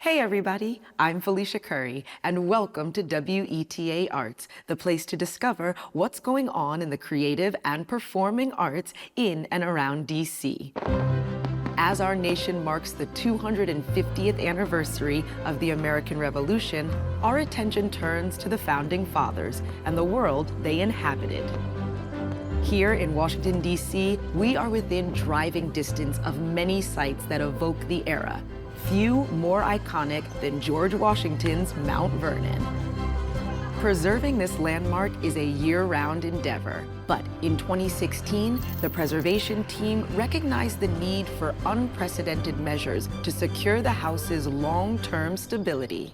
Hey everybody, I'm Felicia Curry, and welcome to WETA Arts, the place to discover what's going on in the creative and performing arts in and around DC. As our nation marks the 250th anniversary of the American Revolution, our attention turns to the Founding Fathers and the world they inhabited. Here in Washington, D.C., we are within driving distance of many sites that evoke the era. Few more iconic than George Washington's Mount Vernon. Preserving this landmark is a year-round endeavor, but in 2016, the preservation team recognized the need for unprecedented measures to secure the house's long-term stability.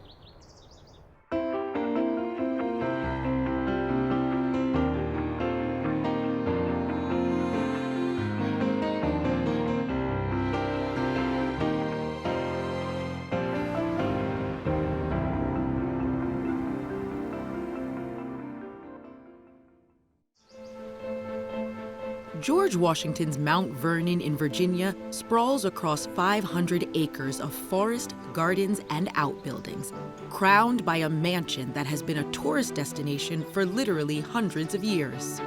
George Washington's Mount Vernon in Virginia sprawls across 500 acres of forest, gardens, and outbuildings, crowned by a mansion that has been a tourist destination for literally hundreds of years.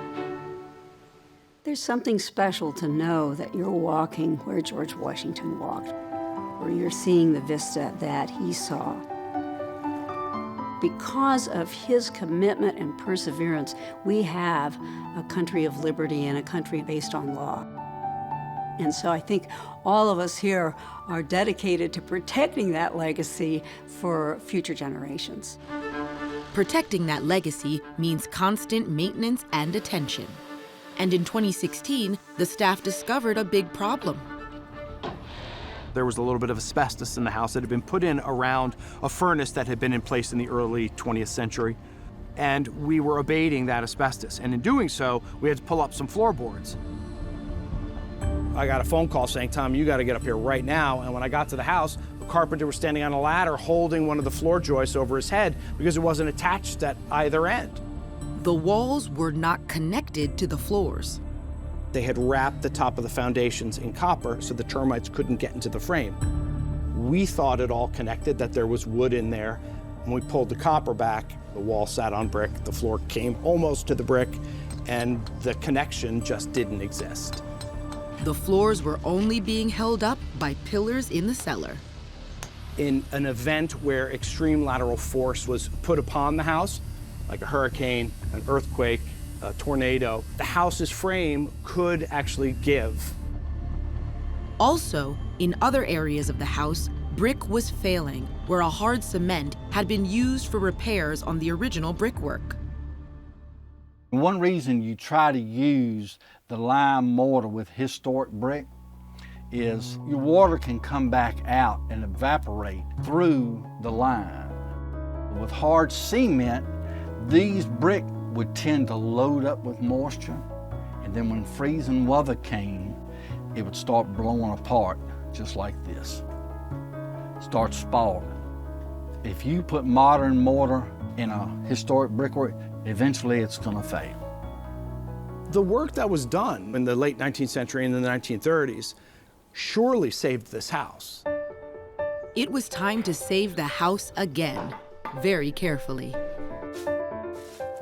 There's something special to know that you're walking where George Washington walked, where you're seeing the vista that he saw. Because of his commitment and perseverance, we have a country of liberty and a country based on law. And so I think all of us here are dedicated to protecting that legacy for future generations. Protecting that legacy means constant maintenance and attention. And in 2016, the staff discovered a big problem. There was a little bit of asbestos in the house that had been put in around a furnace that had been in place in the early 20th century. And we were abating that asbestos. And in doing so, we had to pull up some floorboards. I got a phone call saying, "Tom, you got to get up here right now." And when I got to the house, the carpenter was standing on a ladder holding one of the floor joists over his head because it wasn't attached at either end. The walls were not connected to the floors. They had wrapped the top of the foundations in copper so the termites couldn't get into the frame. We thought it all connected, that there was wood in there. When we pulled the copper back, the wall sat on brick, the floor came almost to the brick, and the connection just didn't exist. The floors were only being held up by pillars in the cellar. In an event where extreme lateral force was put upon the house, like a hurricane, an earthquake, a tornado, the house's frame could actually give. Also, in other areas of the house, brick was failing, where a hard cement had been used for repairs on the original brickwork. One reason you try to use the lime mortar with historic brick is your water can come back out and evaporate through the lime. With hard cement, these brick would tend to load up with moisture, and then when freezing weather came, it would start blowing apart just like this. Start spalling. If you put modern mortar in a historic brickwork, eventually it's gonna fail. The work that was done in the late 19th century and in the 1930s surely saved this house. It was time to save the house again, very carefully.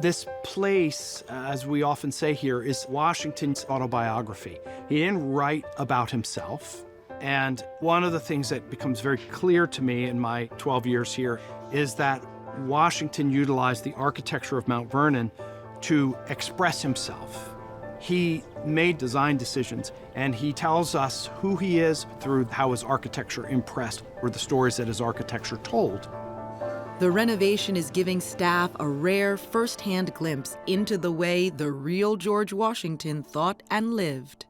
This place, as we often say here, is Washington's autobiography. He didn't write about himself. And one of the things that becomes very clear to me in my 12 years here is that Washington utilized the architecture of Mount Vernon to express himself. He made design decisions, and he tells us who he is through how his architecture impressed, or the stories that his architecture told. The renovation is giving staff a rare first-hand glimpse into the way the real George Washington thought and lived.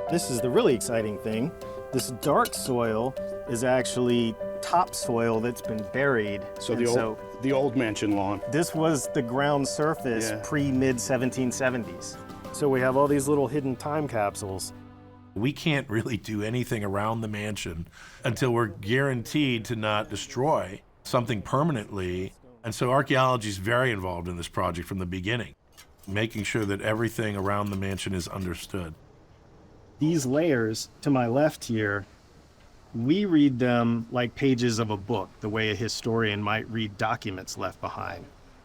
This is the really exciting thing. This dark soil is actually topsoil that's been buried. So the old mansion lawn. This was the ground surface pre-mid-1770s. So we have all these little hidden time capsules. We can't really do anything around the mansion until we're guaranteed to not destroy something permanently. And so archaeology is very involved in this project from the beginning, making sure that everything around the mansion is understood. These layers to my left here, we read them like pages of a book, the way a historian might read documents left behind.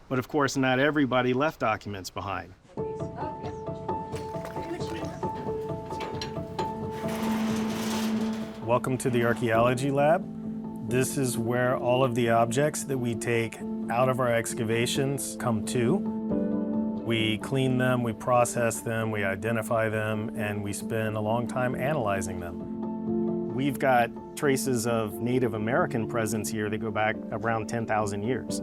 But of course, not everybody left documents behind. Welcome to the Archaeology Lab. This is where all of the objects that we take out of our excavations come to. We clean them, we process them, we identify them, and we spend a long time analyzing them. We've got traces of Native American presence here that go back around 10,000 years.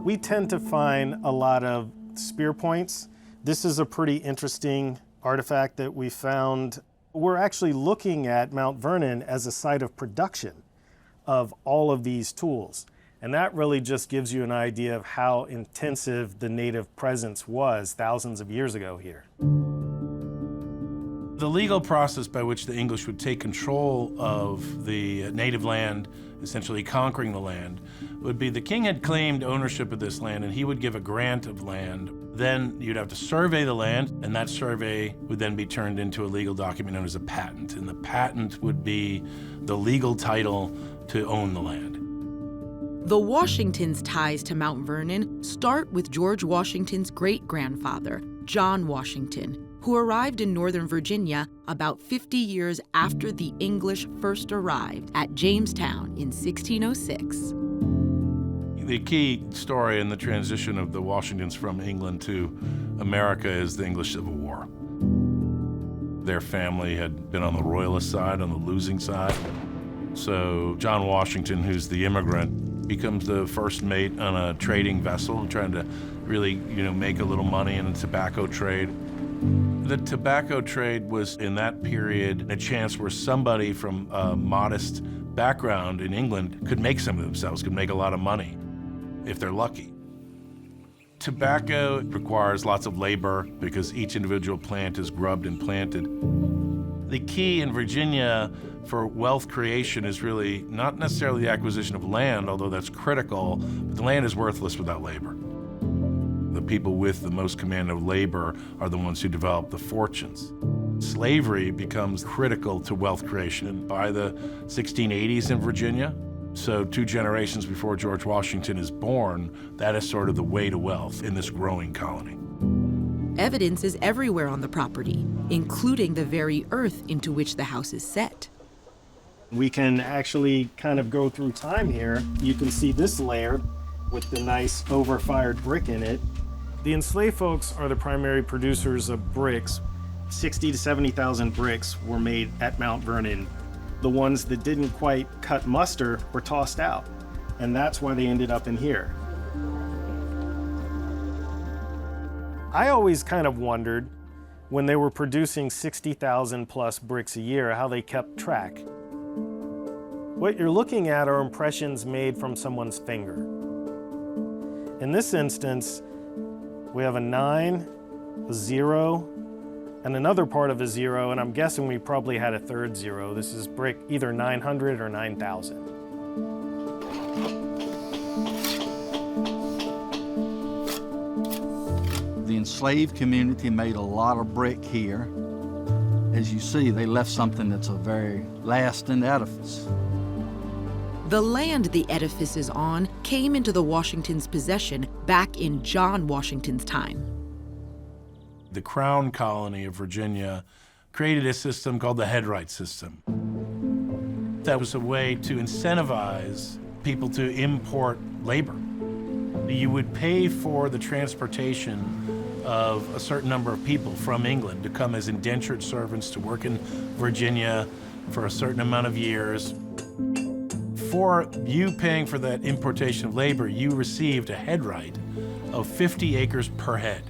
We tend to find a lot of spear points. This is a pretty interesting artifact that we found. We're actually looking at Mount Vernon as a site of production of all of these tools. And that really just gives you an idea of how intensive the native presence was thousands of years ago here. The legal process by which the English would take control of the native land, essentially conquering the land, would be the king had claimed ownership of this land and he would give a grant of land. Then you'd have to survey the land, and that survey would then be turned into a legal document known as a patent. And the patent would be the legal title to own the land. The Washingtons' ties to Mount Vernon start with George Washington's great-grandfather, John Washington, who arrived in Northern Virginia about 50 years after the English first arrived at Jamestown in 1606. The key story in the transition of the Washingtons from England to America is the English Civil War. Their family had been on the royalist side, on the losing side. So John Washington, who's the immigrant, becomes the first mate on a trading vessel, trying to really, make a little money in the tobacco trade. The tobacco trade was, in that period, a chance where somebody from a modest background in England could make some of themselves, could make a lot of money, if they're lucky. Tobacco requires lots of labor because each individual plant is grubbed and planted. The key in Virginia for wealth creation is really not necessarily the acquisition of land, although that's critical, but the land is worthless without labor. The people with the most command of labor are the ones who develop the fortunes. Slavery becomes critical to wealth creation. And by the 1680s in Virginia, so 2 generations before George Washington is born, that is sort of the way to wealth in this growing colony. Evidence is everywhere on the property, including the very earth into which the house is set. We can actually kind of go through time here. You can see this layer with the nice over-fired brick in it. The enslaved folks are the primary producers of bricks. 60 to 70,000 bricks were made at Mount Vernon. The ones that didn't quite cut muster were tossed out, and that's why they ended up in here. I always kind of wondered, when they were producing 60,000 plus bricks a year, how they kept track. What you're looking at are impressions made from someone's finger. In this instance, we have a 9, a 0, and another part of a 0, and I'm guessing we probably had a third 0. This is brick either 900 or 9,000. The enslaved community made a lot of brick here. As you see, they left something that's a very lasting edifice. The land the edifice is on came into the Washingtons' possession back in John Washington's time. The Crown Colony of Virginia created a system called the headright system. That was a way to incentivize people to import labor. You would pay for the transportation of a certain number of people from England to come as indentured servants to work in Virginia for a certain amount of years. For you paying for that importation of labor, you received a headright of 50 acres per head.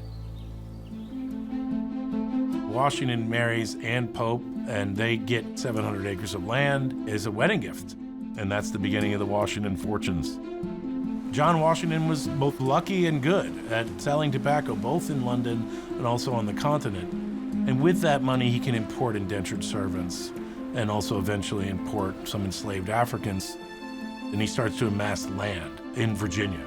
Washington marries Ann Pope, and they get 700 acres of land as a wedding gift. And that's the beginning of the Washington fortunes. John Washington was both lucky and good at selling tobacco, both in London and also on the continent. And with that money, he can import indentured servants and also eventually import some enslaved Africans. And he starts to amass land in Virginia.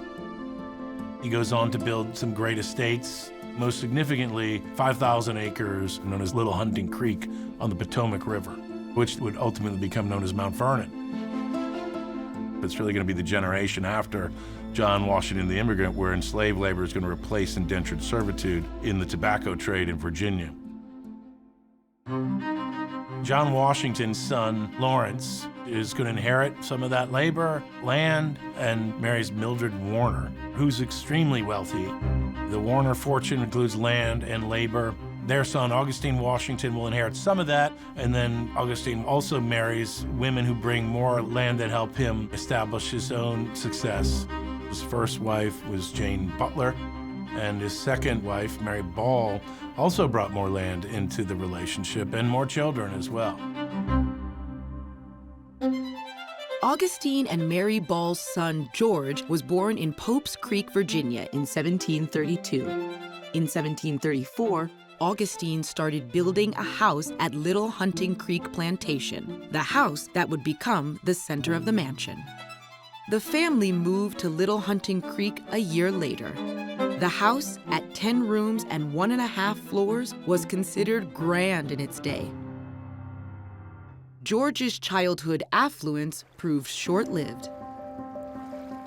He goes on to build some great estates Most significantly, 5,000 acres known as Little Hunting Creek on the Potomac River, which would ultimately become known as Mount Vernon. It's really going to be the generation after John Washington the immigrant where enslaved labor is going to replace indentured servitude in the tobacco trade in Virginia. John Washington's son, Lawrence, is going to inherit some of that labor, land, and marries Mildred Warner, who's extremely wealthy. The Warner fortune includes land and labor. Their son, Augustine Washington, will inherit some of that, and then Augustine also marries women who bring more land that help him establish his own success. His first wife was Jane Butler, and his second wife, Mary Ball, also brought more land into the relationship and more children as well. Augustine and Mary Ball's son, George, was born in Pope's Creek, Virginia in 1732. In 1734, Augustine started building a house at Little Hunting Creek Plantation, the house that would become the center of the mansion. The family moved to Little Hunting Creek a year later. The house, at 10 rooms and 1.5 floors, was considered grand in its day. George's childhood affluence proved short-lived.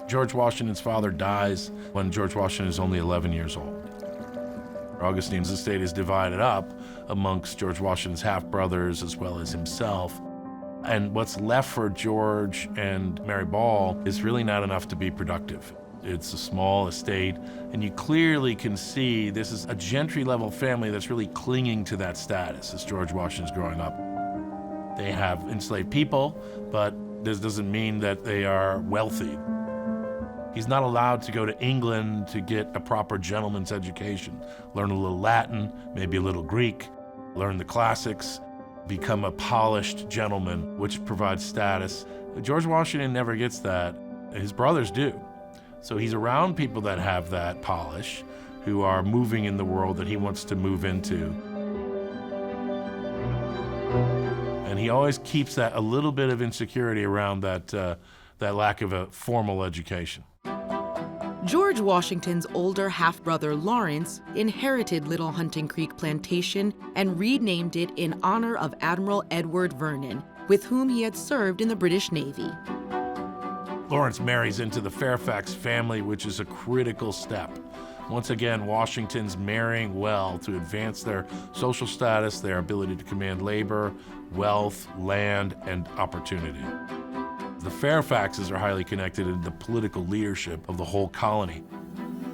George Washington's father dies when George Washington is only 11 years old. Augustine's estate is divided up amongst George Washington's half-brothers as well as himself. And what's left for George and Mary Ball is really not enough to be productive. It's a small estate, and you clearly can see this is a gentry-level family that's really clinging to that status as George Washington's growing up. They have enslaved people, but this doesn't mean that they are wealthy. He's not allowed to go to England to get a proper gentleman's education, learn a little Latin, maybe a little Greek, learn the classics, become a polished gentleman, which provides status. George Washington never gets that. His brothers do. So he's around people that have that polish, who are moving in the world that he wants to move into. And he always keeps that a little bit of insecurity around that lack of a formal education. George Washington's older half-brother Lawrence inherited Little Hunting Creek Plantation and renamed it in honor of Admiral Edward Vernon, with whom he had served in the British Navy. Lawrence marries into the Fairfax family, which is a critical step. Once again, Washington's marrying well to advance their social status, their ability to command labor, wealth, land, and opportunity. The Fairfaxes are highly connected in the political leadership of the whole colony.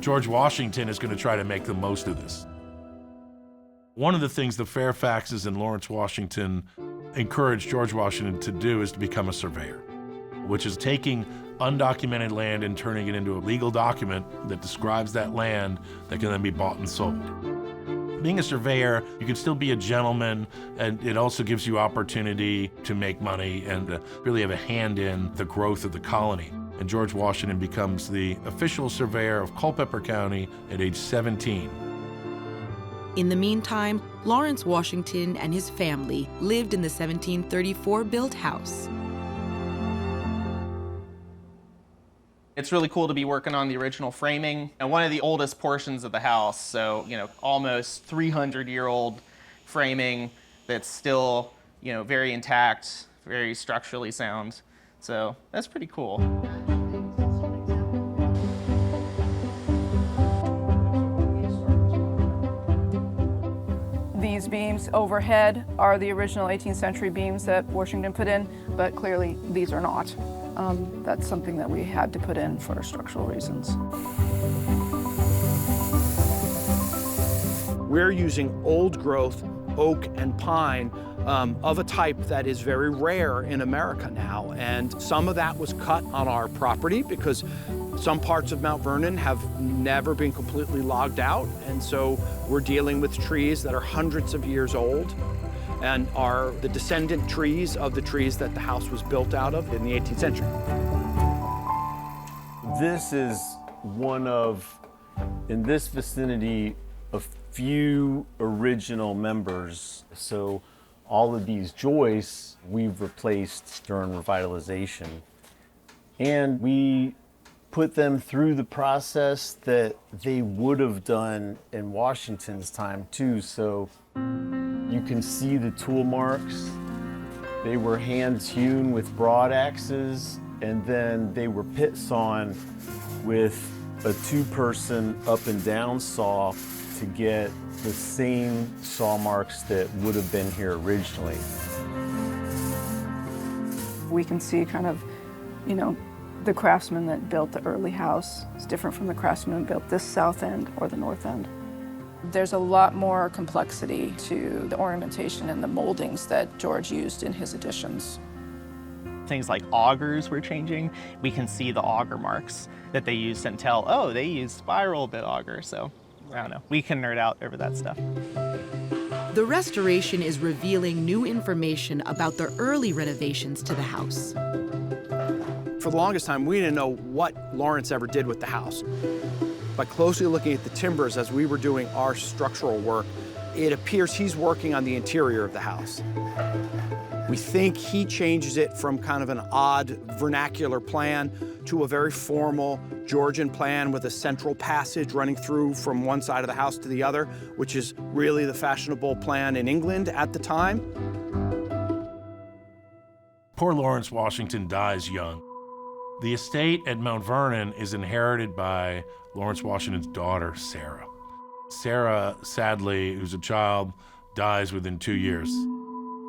George Washington is going to try to make the most of this. One of the things the Fairfaxes and Lawrence Washington encouraged George Washington to do is to become a surveyor, which is taking undocumented land and turning it into a legal document that describes that land that can then be bought and sold. Being a surveyor, you can still be a gentleman, and it also gives you opportunity to make money and really have a hand in the growth of the colony. And George Washington becomes the official surveyor of Culpeper County at age 17. In the meantime, Lawrence Washington and his family lived in the 1734 built house. It's really cool to be working on the original framing and one of the oldest portions of the house. So, almost 300-year-old framing that's still, very intact, very structurally sound. So that's pretty cool. These beams overhead are the original 18th century beams that Washington put in, but clearly these are not. That's something that we had to put in for structural reasons. We're using old growth oak and pine of a type that is very rare in America now. And some of that was cut on our property because some parts of Mount Vernon have never been completely logged out. And so we're dealing with trees that are hundreds of years old and are the descendant trees of the trees that the house was built out of in the 18th century. This is one of, in this vicinity, a few original members. So all of these joists we've replaced during revitalization. And we put them through the process that they would have done in Washington's time too. So you can see the tool marks. They were hand hewn with broad axes, and then they were pit sawn with a two-person up and down saw to get the same saw marks that would have been here originally. We can see kind of, you know, the craftsman that built the early house is different from the craftsman that built this south end or the north end. There's a lot more complexity to the ornamentation and the moldings that George used in his additions. Things like augers were changing. We can see the auger marks that they used and tell, oh, they used spiral bit auger. So, I don't know. We can nerd out over that stuff. The restoration is revealing new information about the early renovations to the house. For the longest time, we didn't know what Lawrence ever did with the house. By closely looking at the timbers as we were doing our structural work, it appears he's working on the interior of the house. We think he changes it from kind of an odd vernacular plan to a very formal Georgian plan with a central passage running through from one side of the house to the other, which is really the fashionable plan in England at the time. Poor Lawrence Washington dies young. The estate at Mount Vernon is inherited by Lawrence Washington's daughter, Sarah. Sarah, sadly, who's a child, dies within 2 years.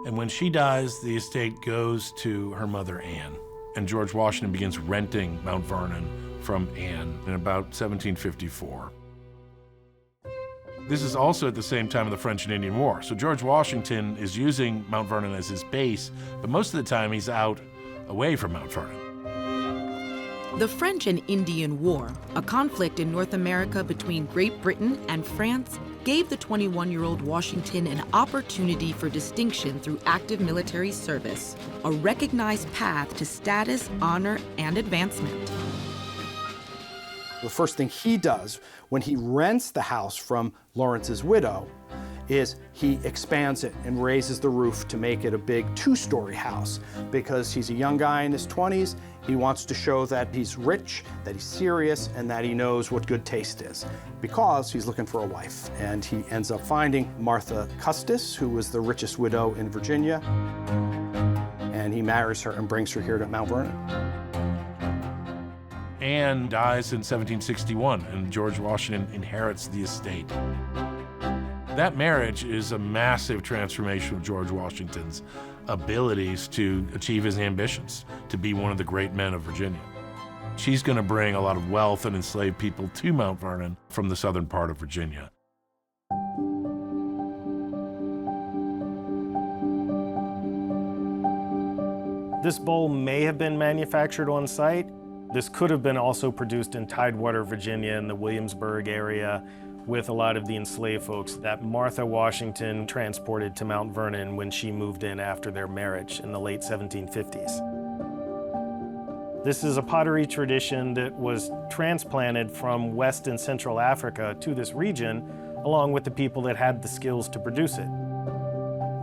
And when she dies, the estate goes to her mother, Anne. And George Washington begins renting Mount Vernon from Anne in about 1754. This is also at the same time of the French and Indian War. So George Washington is using Mount Vernon as his base, but most of the time he's out away from Mount Vernon. The French and Indian War, a conflict in North America between Great Britain and France, gave the 21-year-old Washington an opportunity for distinction through active military service, a recognized path to status, honor, and advancement. The first thing he does when he rents the house from Lawrence's widow is he expands it and raises the roof to make it a big two-story house. Because he's a young guy in his 20s, he wants to show that he's rich, that he's serious, and that he knows what good taste is, because he's looking for a wife. And he ends up finding Martha Custis, who was the richest widow in Virginia, and he marries her and brings her here to Mount Vernon. Anne dies in 1761, and George Washington inherits the estate. That marriage is a massive transformation of George Washington's abilities to achieve his ambitions, to be one of the great men of Virginia. She's going to bring a lot of wealth and enslaved people to Mount Vernon from the southern part of Virginia. This bowl may have been manufactured on site. This could have been also produced in Tidewater, Virginia, in the Williamsburg area, with a lot of the enslaved folks that Martha Washington transported to Mount Vernon when she moved in after their marriage in the late 1750s. This is a pottery tradition that was transplanted from West and Central Africa to this region, along with the people that had the skills to produce it.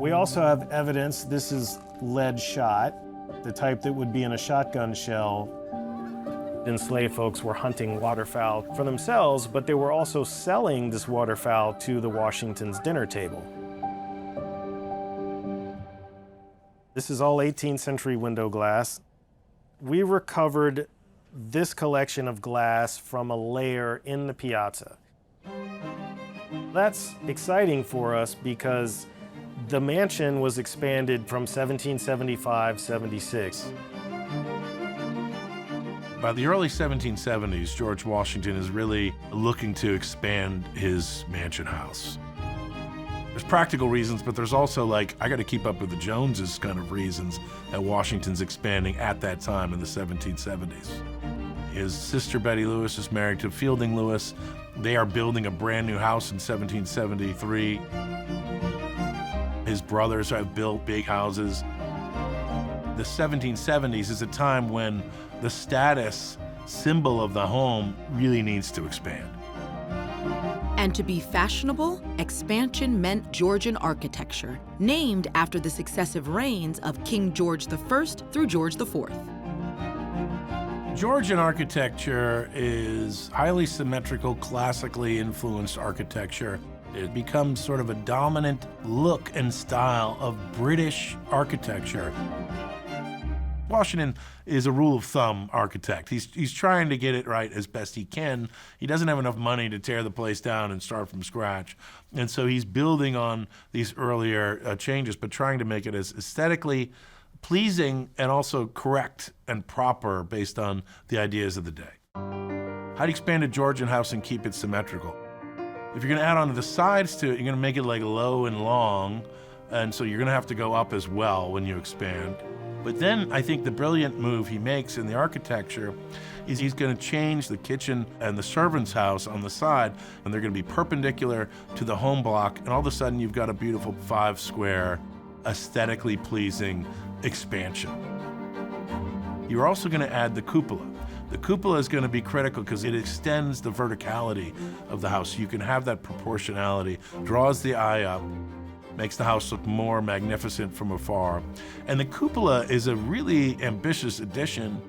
We also have evidence, this is lead shot, the type that would be in a shotgun shell. Enslaved folks were hunting waterfowl for themselves, but they were also selling this waterfowl to the Washington's dinner table. This is all 18th century window glass. We recovered this collection of glass from a layer in the piazza. That's exciting for us because the mansion was expanded from 1775-76. By the early 1770s, George Washington is really looking to expand his mansion house. There's practical reasons, but there's also like, I gotta keep up with the Joneses kind of reasons that Washington's expanding at that time in the 1770s. His sister Betty Lewis is married to Fielding Lewis. They are building a brand new house in 1773. His brothers have built big houses. The 1770s is a time when the status symbol of the home really needs to expand. And to be fashionable, expansion meant Georgian architecture, named after the successive reigns of King George I through George IV. Georgian architecture is highly symmetrical, classically influenced architecture. It becomes sort of a dominant look and style of British architecture. Washington is a rule of thumb architect. He's trying to get it right as best he can. He doesn't have enough money to tear the place down and start from scratch. And so he's building on these earlier changes, but trying to make it as aesthetically pleasing and also correct and proper based on the ideas of the day. How do you expand a Georgian house and keep it symmetrical? If you're gonna add on to the sides to it, you're gonna make it like low and long, and so you're gonna have to go up as well when you expand. But then I think the brilliant move he makes in the architecture is he's gonna change the kitchen and the servant's house on the side, and they're gonna be perpendicular to the home block, and all of a sudden you've got a beautiful 5-square, aesthetically pleasing expansion. You're also gonna add the cupola. The cupola is gonna be critical because it extends the verticality of the house. You can have that proportionality, draws the eye up, makes the house look more magnificent from afar. And the cupola is a really ambitious addition.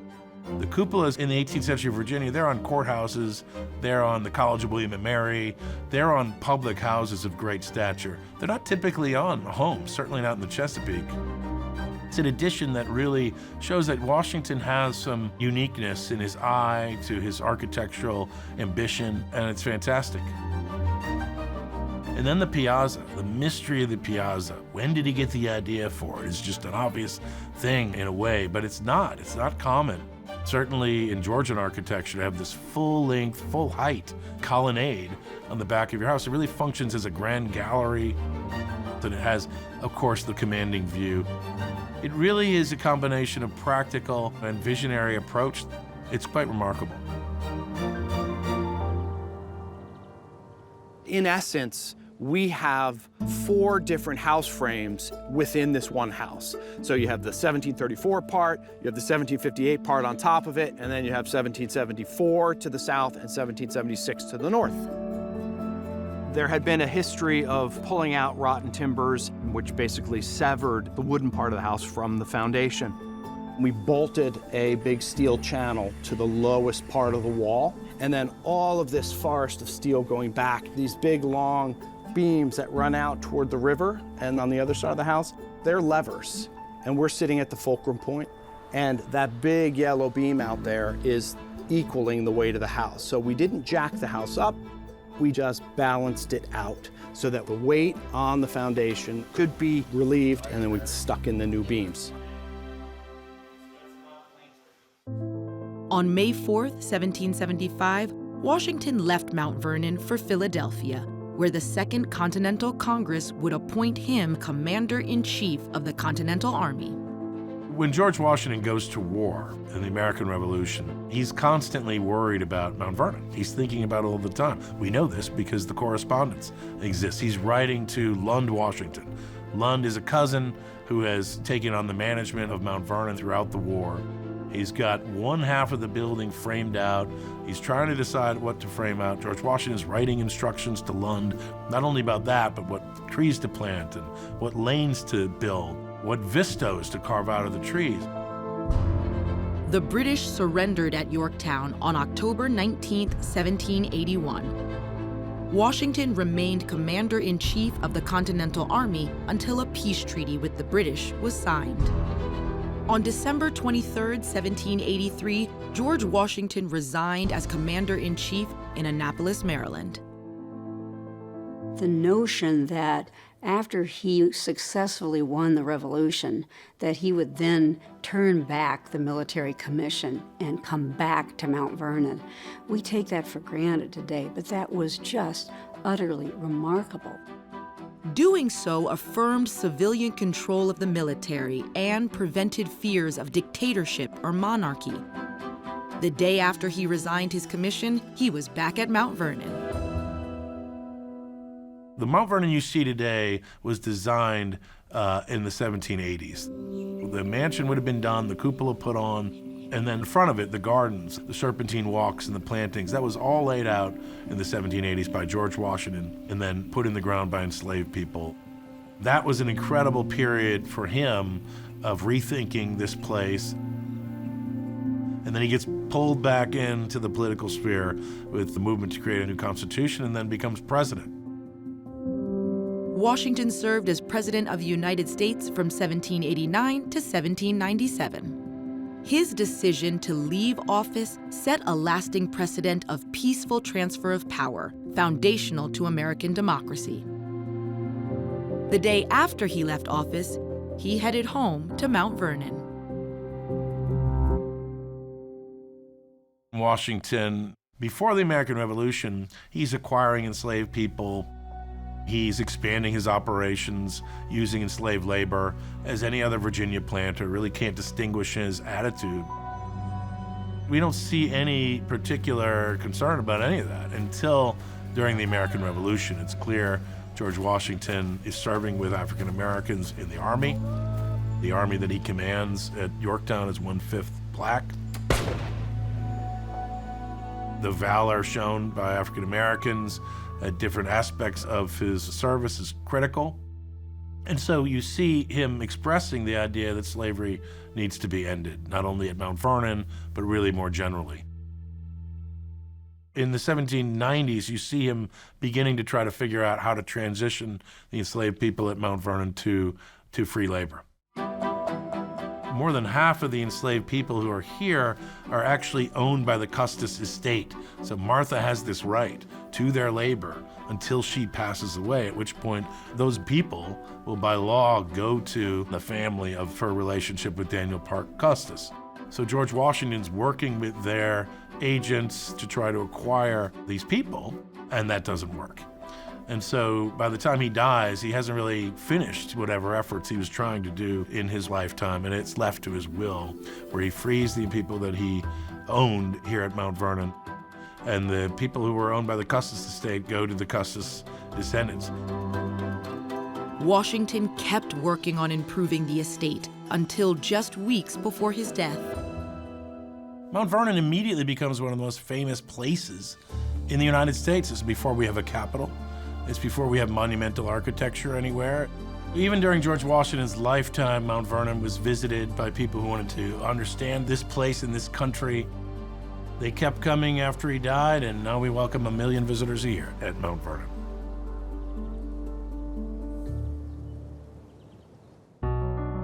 The cupolas in the 18th century Virginia, they're on courthouses, they're on the College of William and Mary, they're on public houses of great stature. They're not typically on homes, certainly not in the Chesapeake. It's an addition that really shows that Washington has some uniqueness in his eye to his architectural ambition, and it's fantastic. And then the piazza, the mystery of the piazza. When did he get the idea for it? It's just an obvious thing in a way, but it's not common. Certainly in Georgian architecture, to have this full-length, full-height colonnade on the back of your house, it really functions as a grand gallery, and it has, of course, the commanding view. It really is a combination of practical and visionary approach. It's quite remarkable. In essence, we have 4 different house frames within this one house. So you have the 1734 part, you have the 1758 part on top of it, and then you have 1774 to the south and 1776 to the north. There had been a history of pulling out rotten timbers, which basically severed the wooden part of the house from the foundation. We bolted a big steel channel to the lowest part of the wall, and then all of this forest of steel going back, these big long beams that run out toward the river, and on the other side of the house, they're levers. And we're sitting at the fulcrum point, and that big yellow beam out there is equaling the weight of the house. So we didn't jack the house up, we just balanced it out so that the weight on the foundation could be relieved, and then we stuck in the new beams. On May 4th, 1775, Washington left Mount Vernon for Philadelphia, where the Second Continental Congress would appoint him Commander-in-Chief of the Continental Army. When George Washington goes to war in the American Revolution, he's constantly worried about Mount Vernon. He's thinking about it all the time. We know this because the correspondence exists. He's writing to Lund, Washington. Lund is a cousin who has taken on the management of Mount Vernon throughout the war. He's got one half of the building framed out. He's trying to decide what to frame out. George Washington is writing instructions to Lund, not only about that, but what trees to plant and what lanes to build, what vistas to carve out of the trees. The British surrendered at Yorktown on October 19, 1781. Washington remained Commander-in-Chief of the Continental Army until a peace treaty with the British was signed. On December 23, 1783, George Washington resigned as Commander-in-Chief in Annapolis, Maryland. The notion that after he successfully won the revolution, that he would then turn back the military commission and come back to Mount Vernon. We take that for granted today, but that was just utterly remarkable. Doing so affirmed civilian control of the military and prevented fears of dictatorship or monarchy. The day after he resigned his commission, he was back at Mount Vernon. The Mount Vernon you see today was designed in the 1780s. The mansion would have been done, the cupola put on, and then in front of it, the gardens, the serpentine walks and the plantings, that was all laid out in the 1780s by George Washington and then put in the ground by enslaved people. That was an incredible period for him of rethinking this place. And And then he gets pulled back into the political sphere with the movement to create a new constitution and then becomes president. Washington served as President of the United States from 1789 to 1797. His decision to leave office set a lasting precedent of peaceful transfer of power, foundational to American democracy. The day after he left office, he headed home to Mount Vernon. Washington, before the American Revolution, he's acquiring enslaved people. He's expanding his operations using enslaved labor. As any other Virginia planter, really can't distinguish his attitude. We don't see any particular concern about any of that until during the American Revolution. It's clear George Washington is serving with African Americans in the Army. The Army that he commands at Yorktown is 1/5 black. The valor shown by African Americans at different aspects of his service is critical. And so you see him expressing the idea that slavery needs to be ended, not only at Mount Vernon, but really more generally. In the 1790s, you see him beginning to try to figure out how to transition the enslaved people at Mount Vernon to free labor. More than half of the enslaved people who are here are actually owned by the Custis estate. So Martha has this right to their labor until she passes away, at which point those people will by law go to the family of her relationship with Daniel Parke Custis. So George Washington's working with their agents to try to acquire these people, and that doesn't work. And so by the time he dies, he hasn't really finished whatever efforts he was trying to do in his lifetime, and it's left to his will, where he frees the people that he owned here at Mount Vernon. And the people who were owned by the Custis estate go to the Custis descendants. Washington kept working on improving the estate until just weeks before his death. Mount Vernon immediately becomes one of the most famous places in the United States. This is before we have a capital. It's before we have monumental architecture anywhere. Even during George Washington's lifetime, Mount Vernon was visited by people who wanted to understand this place in this country. They kept coming after he died, and now we welcome 1 million visitors a year at Mount Vernon.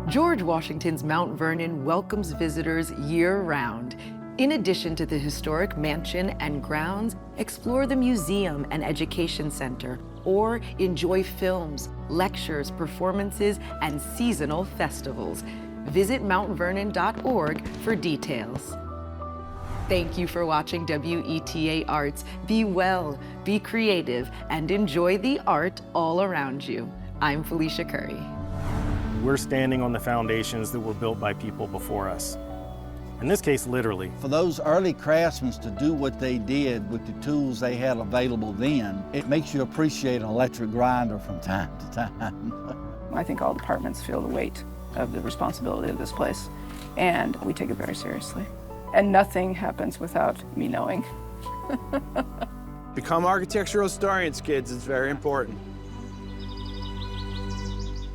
George Washington's Mount Vernon welcomes visitors year-round. In addition to the historic mansion and grounds, explore the museum and education center, or enjoy films, lectures, performances, and seasonal festivals. Visit mountvernon.org for details. Thank you for watching WETA Arts. Be well, be creative, and enjoy the art all around you. I'm Felicia Curry. We're standing on the foundations that were built by people before us. In this case, literally. For those early craftsmen to do what they did with the tools they had available then, it makes you appreciate an electric grinder from time to time. I think all departments feel the weight of the responsibility of this place, and we take it very seriously. And nothing happens without me knowing. Become architectural historians, kids. It's very important.